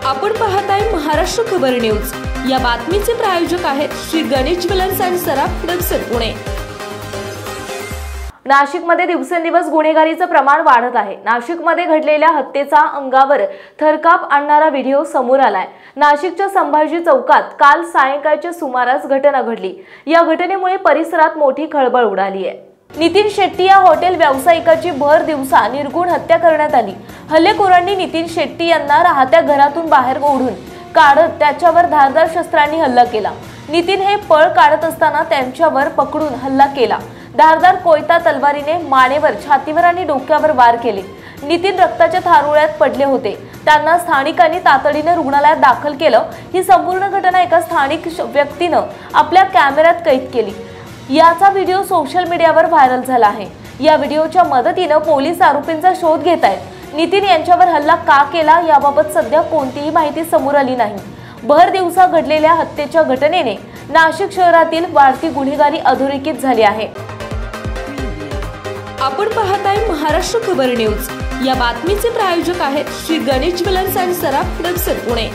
आपण पाहताय महाराष्ट्र खबर न्यूज। या बातमीचे प्रायोजक आहेत Shri Ganesh jewellers and Saraf products Pune. नाशिकमध्ये दिवसेंदिवस गुन्हेगारीचे प्रमाण वाढत आहे। नाशिकमध्ये घडलेल्या हत्येचा अंगावर थरकाप आणणारा व्हिडिओ समोर आलाय। नाशिकच्या संभाजी चौकात काल सायंकाळच्या सुमारास घटना घडली। या घटनेमुळे परिसरात मोठी खळबळ उडाली आहे। नितीन शेट्टी या हॉटेल व्यावसायिकाची भर दिवसा निर्गुण हत्या करण्यात आली। हल्लेखोरांनी नितीन शेट्टी यांना राहत्या घरातून बाहेर ओढून काढत त्याच्यावर धारदार शस्त्रांनी हल्ला केला। नितीन हे पळ काढत असताना त्यांच्यावर पकडून हल्ला केला। धारदार कोयता तलवारीने मानेवर, छातीवर आणि डोक्यावर वार केले। नितीन रक्ताच्या थारोळ्यात पडले होते। त्यांना स्थानिकांनी तातडीने रुग्णालयात दाखल केलं। ही संपूर्ण घटना एका स्थानिक व्यक्तीने आपल्या कॅमेऱ्यात कैद केली। याचा व्हिडिओ सोशल मीडियावर व्हायरल झाला आहे। या व्हिडिओच्या मदतीने पोलीस आरोपींचा शोध घेत आहेत। नितीन यांच्यावर हल्ला का केला याबाबत सध्या कोणतीही माहिती समोर आली नाही। भर दिवसा घडलेल्या हत्येच्या घटनेने नाशिक शहरातील वाढती गुन्हेगारी अधोरेखित झाली आहे। आपण पाहताय महाराष्ट्र खबर न्यूज। या बातमीचे प्रायोजक आहेत Shri Ganesh jewellers and Saraf products Pune.